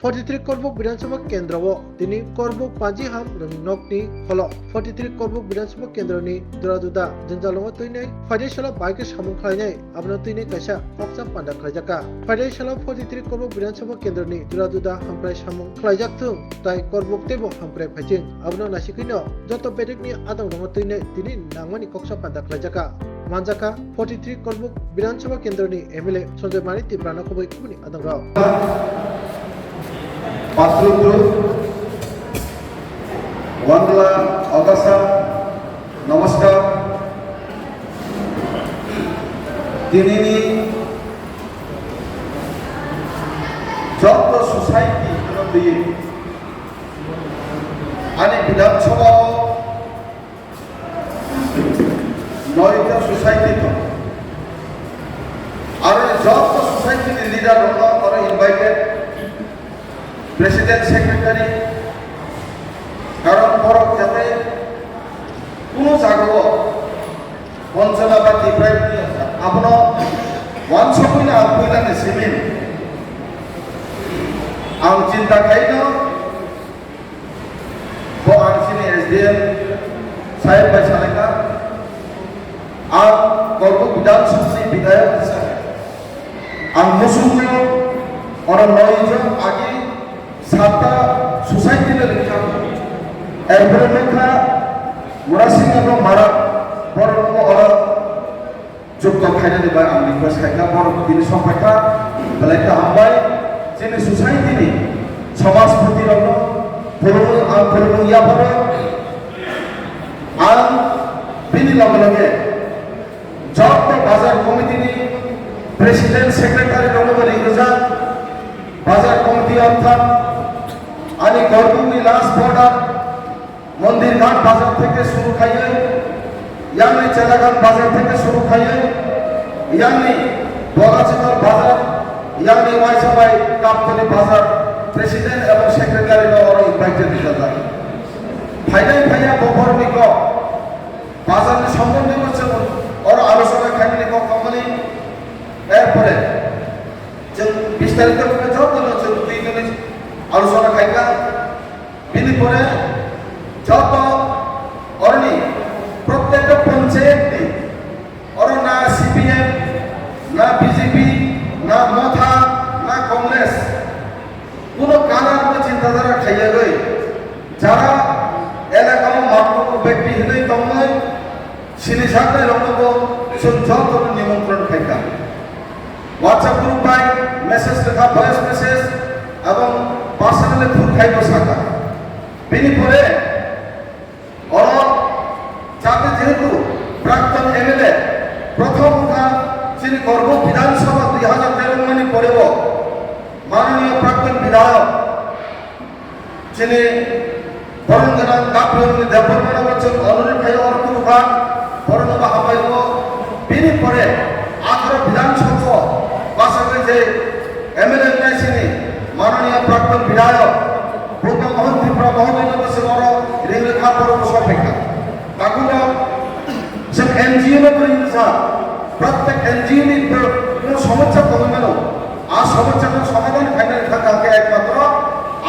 43 Korbuk Bidansabha Kendra o tini Korbuk Panji ham Nokni holo 43 Korbuk Bidansabha Kendra ni Duraduda Janjalonga tuinai Fadeshala Bike Samung Khainai Abna tuinai Kaisa Koksa Panda Khaijaka Fadeshala 43 Korbuk Bidansabha Kendra ni Duraduda Hamprai Samung Khaijak tu Tai Korbuk Tebo Hamprai Phajing Abna Nasikino Joto Bedek ni Adang Longa tuinai tini Nangmani Koksa Panda Khaijaka Manjaka 43 Korbuk Bidansabha Kendra ni MLA Sanjay Mani Tiprana Kobai Kubuni Adang Rao Patrugru Wandla Agasa Namaskar Dinini Joto Society Di Ani Bidang Sabha Noita Society to Are Joto Society leader are invited President Secretary কারণ পরক যাতে কোনো জাগো পঞ্চনা বা টিপ্রাই আপন one's কইনা কইলানে সিমিন আম চিন্তা খাইনো বো আনসিনি SDM সাহেব ভাই সালেকা আম গর্ব বিধানসভা বিধায়ক হিসাবে আম মুসুমগুলো ওরা 9 জন আগে সাতটা সোসাইটি লেখা এরপরে লেখা মুরাসিং এবং মারা বড় ওরা যুক্ত খাইনে দিবা আমি রিকোয়েস্ট খাইকা বড় দিন সংখ্যাটা বেলাইটা হামবাই যিনি সোসাইটি নি সমাজ প্রতিরোধ পুরনো ইয়া বড় আর বিনি লগে লগে যত বাজার কমিটি নি প্রেসিডেন্ট সেক্রেটারি রণবীর ইংরেজা বাজার কমিটি অর্থাৎ আনি গর্ভুনি লাস্ট বর্ডার মন্দির ঘাট বাজার থেকে শুরু খাইয়ে ইয়াংনি চেলাগান বাজার থেকে শুরু খাইয়ে ইয়াংনি বগাচিতর বাজার ইয়াংনি ওয়াইসাবাই কাপতলি বাজার প্রেসিডেন্ট এবং সেক্রেটারি ওরা ইনভাইটেড দিতে যায় ফাইনাল ভাইয়া বভরনিক বাজারের সম্বন্ধে হচ্ছে ওরা আলোচনা খাইনি কমনি এরপরে যে বিস্তারিত ভাবে যত হচ্ছে দুই দিনের আলোচনা খাইকা বিনি পরে যত অরণি প্রত্যেকটা পঞ্চায়েত ওর না সিপিএম না বিজেপি না মথা না কংগ্রেস কোনো কানার চিন্তাধারা খাইয়া গই যারা এলাকার মাত্র ব্যক্তি হলেই তময় সিনি সাথে রকম যত নিমন্ত্রণ খাইকা হোয়াটসঅ্যাপ গ্রুপ বাই মেসেজ লেখা ভয়েস মেসেজ এবং পার্সোনালি ফুল খাইব শাখা বিনি পরে ওর যাতে যেহেতু প্রাক্তন এমএলএ প্রথম যিনি গর্ব বিধানসভা 2013 মানে পরেও মাননীয় প্রাক্তন বিধায়ক যিনি বরঙ্গনা কাপড়ি দেববর্মা বলছেন অনুরোধ খাই ওর কোনো গান বরণবা হাবাইব বিনি পরে 18 বিধানসভা বাসাকে যে এমএলএ নাইছিনি মাননীয় প্রাক্তন বিধায়ক প্রথম মোহন ত্রিপুরা মহোদয় বসে বড় রেলরেখা পরবশ অপেক্ষা তাকুরা যে এনজিও পরিণতা প্রত্যেক এনজিও কোনো সমস্যা কমে গেল আর সমস্যাটার সমাধান ফাইনাল থাকাকে একমাত্র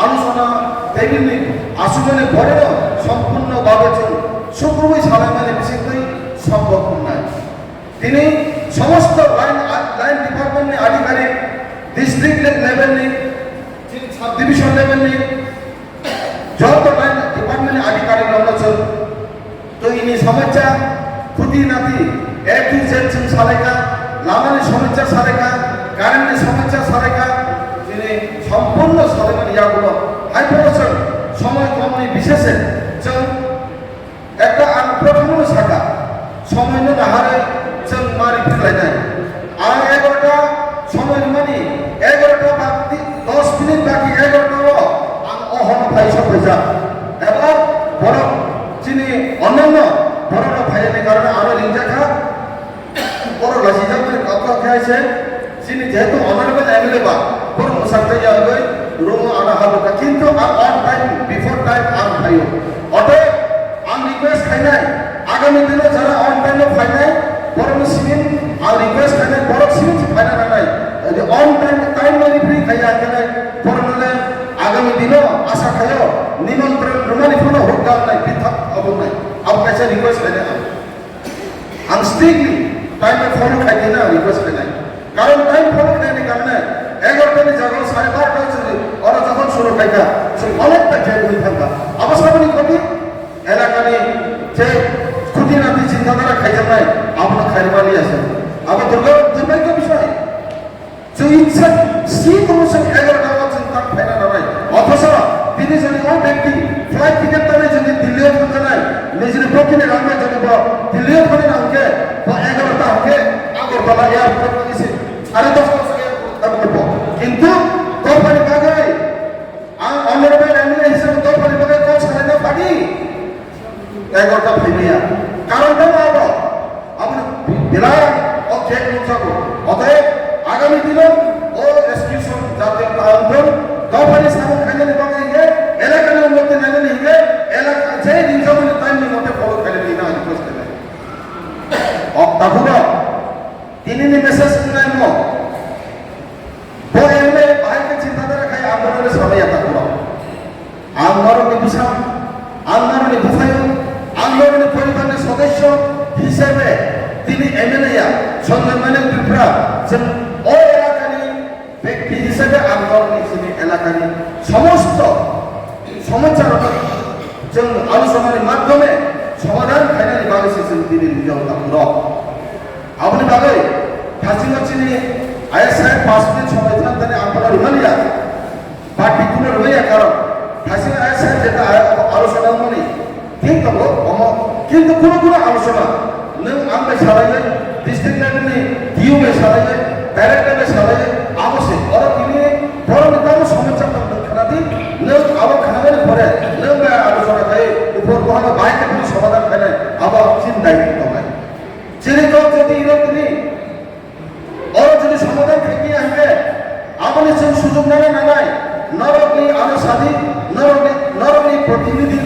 আলোচনা টেবিলে আসলে পরেও সম্পূর্ণভাবে শুক্রবার সালামানে বিশেষই সম্ভব নয় তিনি সমস্ত লাইন ডিপার্টমেন্টের আধিকারিক ডিস্ট্রিক্ট লেভেল নিয়ে সাব ডিভিশন লেভেল নিয়ে যত লাইন ডিপার্টমেন্টের আধিকারিক রয়েছেন তো ইনি সমস্যা খুঁটি নাতি এ টু জেড সালেকা লামানি সমস্যা সালেকা কারেন্টের সমস্যা সালেকা তিনি সম্পূর্ণ সালেকান ইয়াগুলো হাই পড়েছেন সময় কমনি বিশেষে একটা প্রথম শাখা সময় না হারে মারি ফেলাই নাই আর 11টা সময় মানে 11টা বাকি 10 মিনিট বাকি 11টা অহন ভাই সব যা এবং বড় যিনি অন্যান্য বড়রা ভাইয়ের কারণে আরো লিঙ্গা বড় লাসিজা করে কথা খাইছে যিনি যেহেতু অনারেবল এমএলএ বা বড় মুসাফির যাবে রুম আনা হবে কিন্তু আর অন টাইম বিফোর টাইম আর ভাইও অটো আম রিকোয়েস্ট খাই নাই আগামী দিনে যারা অন টাইমে খাই নাই বড় সিমিন আর রিকোয়েস্ট খাই নাই বড় সিমিন খাই না নাই অন টাইম টাইম মানে ফ্রি খাই আগে নাই বড় sayo nimontrong rumani phono hokdal nai pithak abong nai ab kaisa request kai nai ang strictly time follow khai dina request kai nai karon time follow khai nai karone 11টা ni jago 12:30 হয়েছে ওরা যখন শুরু খাইতা সে অনেকটা jail হয়ে থাকা অবশ্যই কবি এলাকানি যে খুঁটিনাটি চিন্তাধারা খাইতে নাই আপনার খাইবালি আছে আবার দুর্ভাগ্য বিষয় যে ইচ্ছা শীত অনুসার 11টা চিন্তা ফাইনা নাই অথচ তিনি যদি ওই ব্যক্তি ফ্লাইট টিকিট তারে যদি দিল্লিও থাকতে নাই নিজের পক্ষে রাখবে যদি দিল্লিও থাকে না আমাকে 11টা আমাকে আগরতলা এয়ারপোর্ট গেছে 10:30 কিন্তু কোম্পানি কাগজ অনারেবল এমএলএ হিসেবে কোম্পানি কাগজ কোন ছাড়ে না পারি 11টা ফেলিয়া কারণটা বাবা আমরা বিরাট অবজেক্ট মুছাবো অতএব আগামী দিনে ও এক্সকিউশন জাতীয় আন্দোলন কোম্পানি সামনে খাইলে বাকি এলাকার মধ্যে নাইলে নিগে এলাকা যে নিজামের টাইমের মধ্যে ফলো করে দিনা রিকোয়েস্ট করে তারপর তিনি মেসেজ নাই মো এমএলএ ভাইকে চিন্তাধারা খাই আন্দোলনের সবাই এটা করো আন্দোলনের বিষয় আন্দোলনের বুঝাইন আন্দোলনের পরিবারের সদস্য হিসেবে তিনি এমএলএ সন্ধান ত্রিপুরা ওই এলাকারই ব্যক্তি হিসেবে আন্দোলন হিসেবে এলাকারই সমস্ত সমস্যার আলোচনার মাধ্যমে সমাধান ফাইনালি বাগে শেষে তিনি নিজেও তা করো আপনি বাগে কাছাকাছি আইএসআই পাসপোর্ট সংবিধান তানে আপনারা রুমালিয়া পার্টিকুলার হইয়া কারণ হাসিনা আইএসআই যেটা আলোচনা মানে ঠিক তো কিন্তু কোনো আলোচনা নং আমরা সারাইলে ডিস্ট্রিক্ট লেভেলে ডিউমে সারাইলে ডাইরেক্ট লেভেলে সারাইলে আবশ্যক ওরা তিনি বড় নেতার সমস্যা খানা দিন নং আবার খানাবেন পরে নং আলোচনা খাই উপর কোনো বাইকে কোনো সমাধান খাই না আবার চিন্তায় কিন্তু হয় যেরকম যদি তিনি ওরা যদি সমাধান থেকে আসবে আমাদের সুযোগ নেয় না নাই নরকলি আনুসাদিক নরকলি প্রতিনিধি